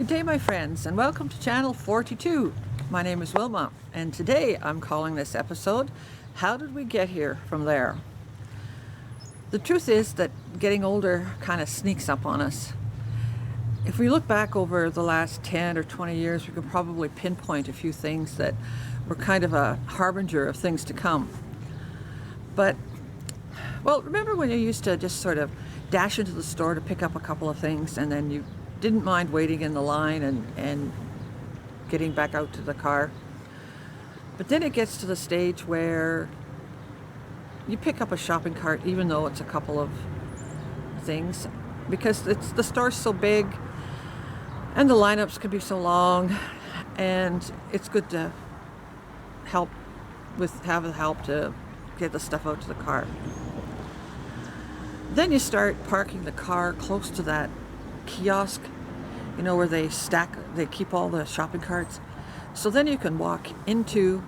Good day, my friends, and welcome to Channel 42. My name is Wilma, and today I'm calling this episode, How Did We Get Here from There? The truth is that getting older kind of sneaks up on us. If we look back over the last 10 or 20 years, we can probably pinpoint a few things that were kind of a harbinger of things to come. But, well, remember when you used to just sort of dash into the store to pick up a couple of things and then you didn't mind waiting in the line and getting back out to the car? But then it gets to the stage where you pick up a shopping cart even though it's a couple of things, because the store's so big and the lineups can be so long, and it's good to have the help to get the stuff out to the car. Then you start parking the car close to that kiosk, where they keep all the shopping carts. So then you can walk into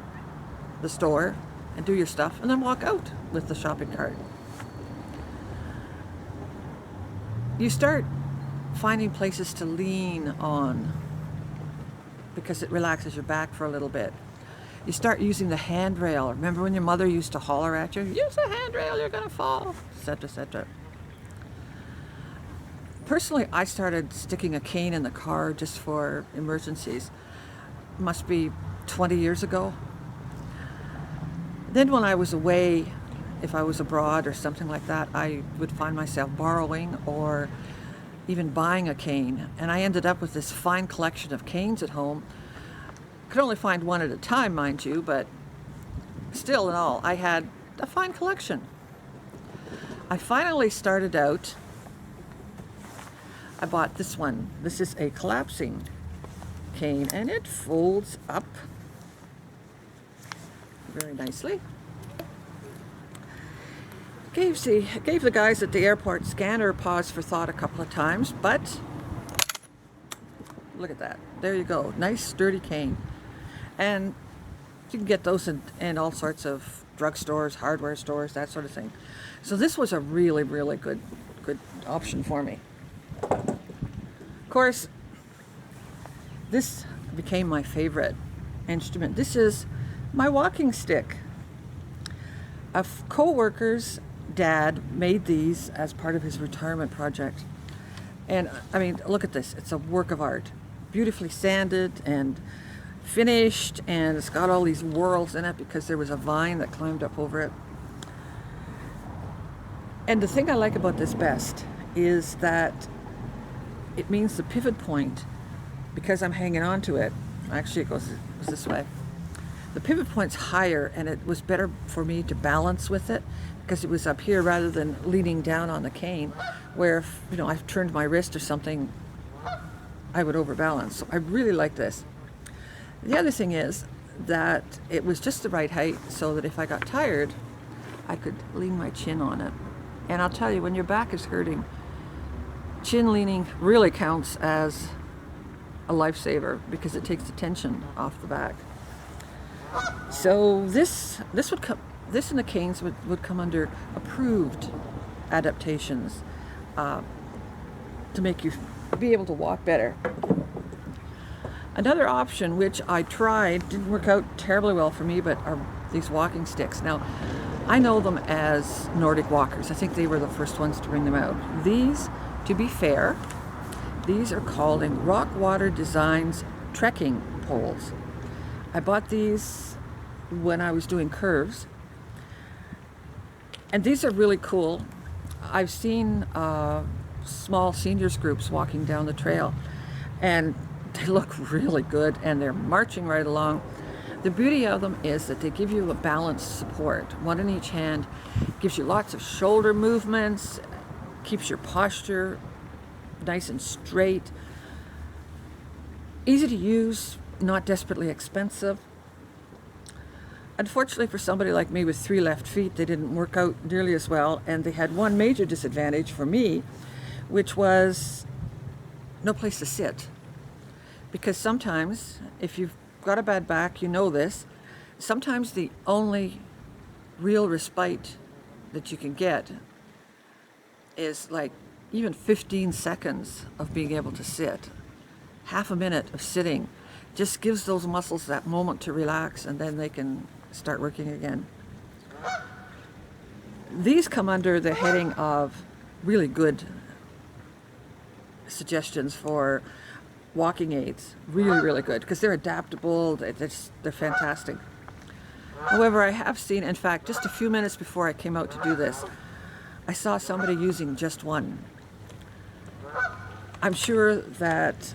the store and do your stuff and then walk out with the shopping cart. You start finding places to lean on because it relaxes your back for a little bit. You start using the handrail. Remember when your mother used to holler at you, "Use the handrail, you're gonna fall," etc., etc. Personally, I started sticking a cane in the car just for emergencies. Must be 20 years ago. Then when I was away, if I was abroad or something like that, I would find myself borrowing or even buying a cane. And I ended up with this fine collection of canes at home. Could only find one at a time, mind you, but still in all, I had a fine collection. I finally started out, I bought this one. This is a collapsing cane, and it folds up very nicely. Gave the guys at the airport scanner pause for thought a couple of times, but look at that. There you go. Nice sturdy cane. And you can get those in all sorts of drugstores, hardware stores, that sort of thing. So this was a really, really good option for me. Of course, this became my favorite instrument. This is my walking stick. A co-worker's dad made these as part of his retirement project. And I mean, look at this. It's a work of art. Beautifully sanded and finished, and it's got all these whorls in it because there was a vine that climbed up over it. And the thing I like about this best is that it means the pivot point, because I'm hanging on to it. Actually, it goes this way. The pivot point's higher, and it was better for me to balance with it because it was up here rather than leaning down on the cane, where if I turned my wrist or something, I would overbalance. So I really like this. The other thing is that it was just the right height so that if I got tired, I could lean my chin on it. And I'll tell you, when your back is hurting, chin leaning really counts as a lifesaver because it takes the tension off the back. So this and the canes would come under approved adaptations to make you be able to walk better. Another option, which I tried, didn't work out terribly well for me, but are these walking sticks. Now, I know them as Nordic walkers. I think they were the first ones to bring them out. These, to be fair, these are called Rockwater Designs trekking poles. I bought these when I was doing curves, and these are really cool. I've seen small seniors groups walking down the trail, and they look really good, and they're marching right along. The beauty of them is that they give you a balanced support, one in each hand, gives you lots of shoulder movements, keeps your posture nice and straight, easy to use, not desperately expensive. Unfortunately for somebody like me with 3 left feet, they didn't work out nearly as well, and they had one major disadvantage for me, which was no place to sit. Because sometimes, if you've got a bad back, you know this, sometimes the only real respite that you can get is like even 15 seconds of being able to sit. half a minute of sitting just gives those muscles that moment to relax, and then they can start working again. These come under the heading of really good suggestions for walking aids. Really, really good, because they're adaptable, they're fantastic. However, I have seen, in fact, just a few minutes before I came out to do this, I saw somebody using just one. I'm sure that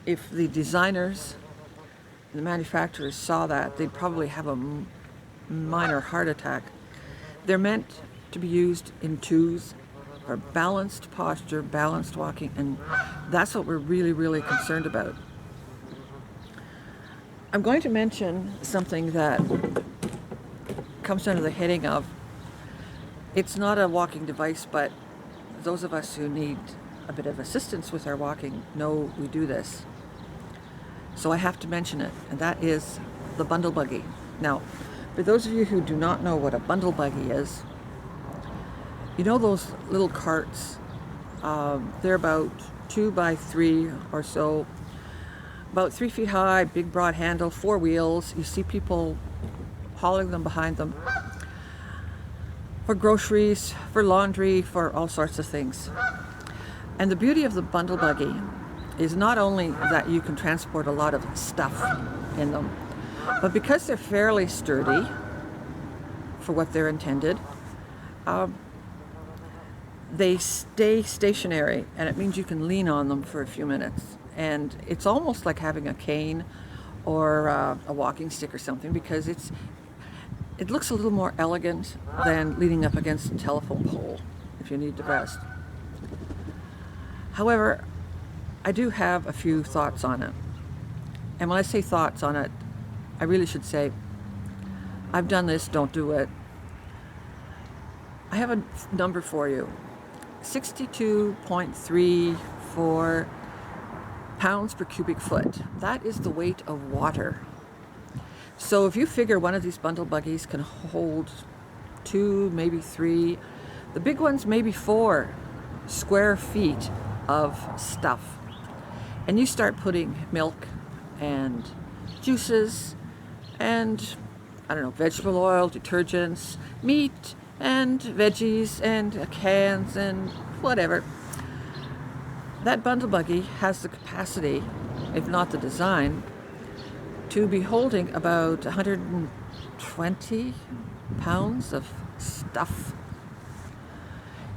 if the designers, the manufacturers saw that, they'd probably have a minor heart attack. They're meant to be used in twos for balanced posture, balanced walking, and that's what we're really, really concerned about. I'm going to mention something that comes under the heading of, it's not a walking device, but those of us who need a bit of assistance with our walking know we do this. So I have to mention it, and that is the bundle buggy. Now, for those of you who do not know what a bundle buggy is, you know those little carts, they're about 2 by 3 or so, about 3 feet high, big broad handle, 4 wheels. You see people hauling them behind them for groceries, for laundry, for all sorts of things. And the beauty of the bundle buggy is not only that you can transport a lot of stuff in them, but because they're fairly sturdy for what they're intended, they stay stationary, and it means you can lean on them for a few minutes. And it's almost like having a cane or a walking stick or something, because it looks a little more elegant than leaning up against a telephone pole if you need to rest. However, I do have a few thoughts on it. And when I say thoughts on it, I really should say, I've done this, don't do it. I have a number for you. 62.34 pounds per cubic foot. That is the weight of water. So if you figure one of these bundle buggies can hold 2, maybe 3, the big ones maybe 4 square feet of stuff. And you start putting milk and juices and, I don't know, vegetable oil, detergents, meat and veggies and cans and whatever. That bundle buggy has the capacity, if not the design, to be holding about 120 pounds of stuff.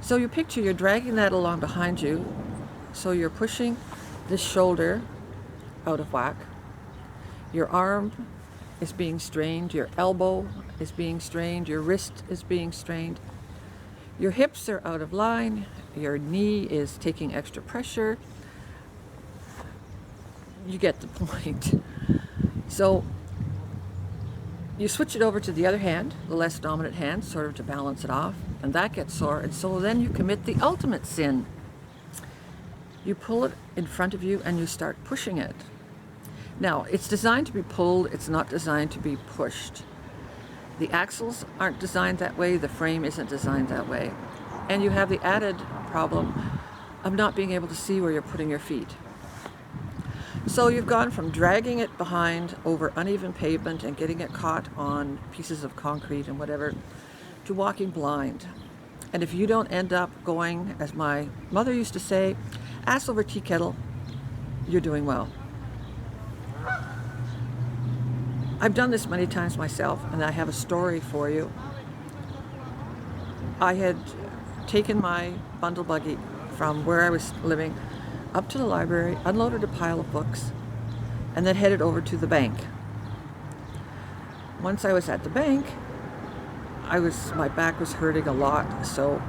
So you picture you're dragging that along behind you, so you're pushing this shoulder out of whack, your arm is being strained, your elbow is being strained, your wrist is being strained, your hips are out of line, your knee is taking extra pressure. You get the point. So you switch it over to the other hand, the less dominant hand, sort of to balance it off, and that gets sore, and so then you commit the ultimate sin. You pull it in front of you and you start pushing it. Now, it's designed to be pulled, it's not designed to be pushed. The axles aren't designed that way, the frame isn't designed that way. And you have the added problem of not being able to see where you're putting your feet. So you've gone from dragging it behind over uneven pavement and getting it caught on pieces of concrete and whatever, to walking blind. And if you don't end up going, as my mother used to say, ass over tea kettle, you're doing well. I've done this many times myself, and I have a story for you. I had taken my bundle buggy from where I was living up to the library, unloaded a pile of books, and then headed over to the bank. Once I was at the bank, my back was hurting a lot, so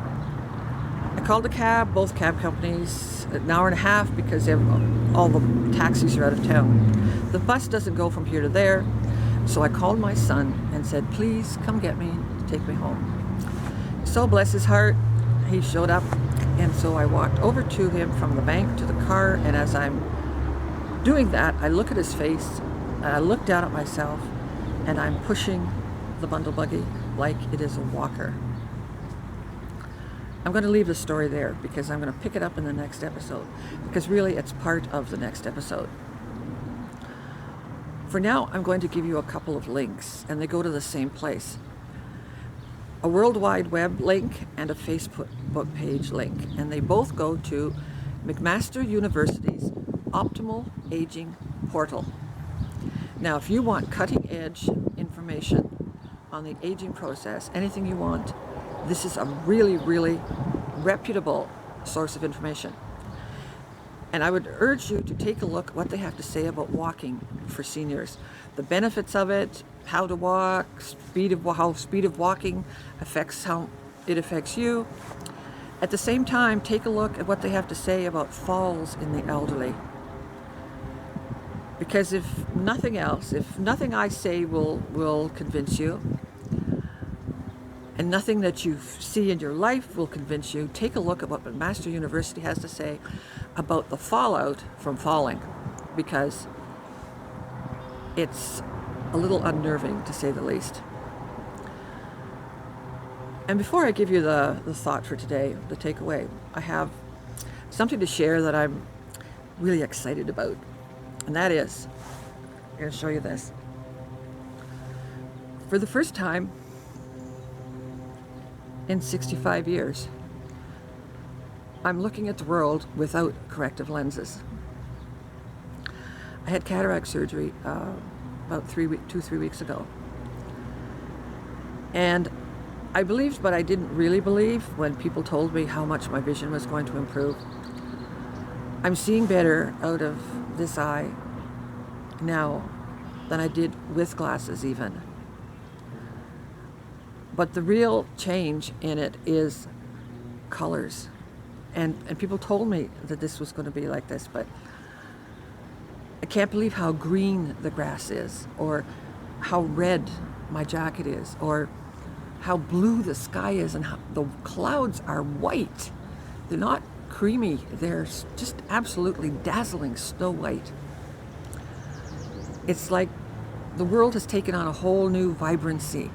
I called a cab, both cab companies, an hour and a half because all the taxis are out of town. The bus doesn't go from here to there, so I called my son and said, please come get me, take me home. So bless his heart, he showed up, and so I walked over to him from the bank to the car, and as I'm doing that, I look at his face, and I look down at myself, and I'm pushing the bundle buggy like it is a walker. I'm going to leave the story there because I'm going to pick it up in the next episode, because really it's part of the next episode. For now, I'm going to give you a couple of links, and they go to the same place. A World Wide Web link and a Facebook page link, and they both go to McMaster University's Optimal Aging Portal. Now, if you want cutting edge information on the aging process, anything you want, this is a really, really reputable source of information. And I would urge you to take a look at what they have to say about walking for seniors, the benefits of it, how to walk, how speed of walking affects how it affects you. At the same time, take a look at what they have to say about falls in the elderly. Because if nothing else, if nothing I say will convince you, and nothing that you see in your life will convince you, take a look at what McMaster University has to say about the fallout from falling, because it's a little unnerving, to say the least. And before I give you the thought for today, the takeaway, I have something to share that I'm really excited about. And that is, I'm going to show you this. For the first time in 65 years, I'm looking at the world without corrective lenses. I had cataract surgery about 3 weeks ago. And I believed, but I didn't really believe when people told me how much my vision was going to improve. I'm seeing better out of this eye now than I did with glasses even. But the real change in it is colors. And people told me that this was going to be like this, but I can't believe how green the grass is, or how red my jacket is, or how blue the sky is, and how the clouds are white. They're not creamy, they're just absolutely dazzling snow white. It's like the world has taken on a whole new vibrancy.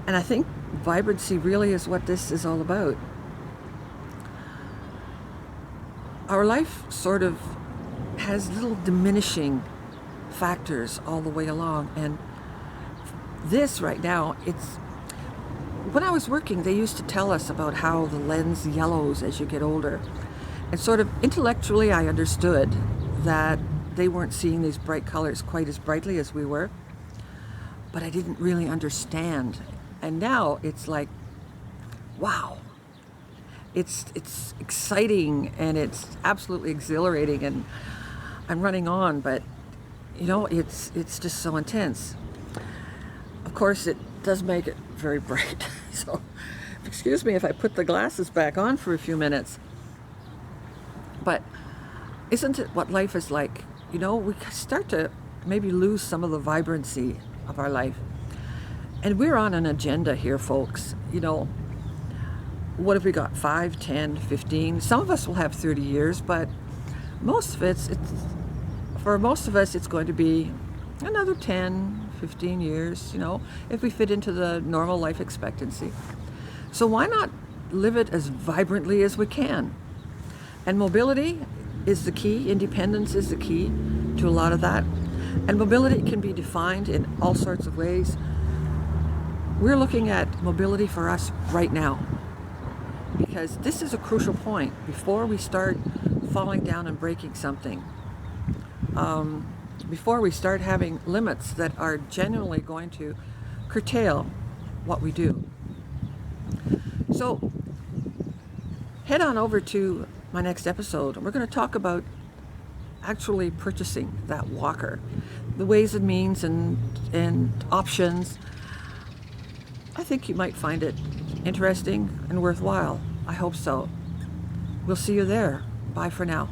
And I think vibrancy really is what this is all about. Our life sort of has little diminishing factors all the way along. And this right now, when I was working, they used to tell us about how the lens yellows as you get older. And sort of intellectually, I understood that they weren't seeing these bright colors quite as brightly as we were, but I didn't really understand. And now it's like, wow, it's exciting and it's absolutely exhilarating, and I'm running on, but it's just so intense. Of course, it does make it very bright. So excuse me if I put the glasses back on for a few minutes. But isn't it what life is like? We start to maybe lose some of the vibrancy of our life. And we're on an agenda here, folks. What have we got? 5, 10, 15? Some of us will have 30 years, but most of for most of us, it's going to be another 10, 15 years, if we fit into the normal life expectancy. So why not live it as vibrantly as we can? And mobility is the key. Independence is the key to a lot of that. And mobility can be defined in all sorts of ways. We're looking at mobility for us right now, because this is a crucial point before we start falling down and breaking something. Before we start having limits that are genuinely going to curtail what we do. So head on over to my next episode, and we're going to talk about actually purchasing that walker, the ways and means and options. I think you might find it interesting and worthwhile. I hope so. We'll see you there. Bye for now.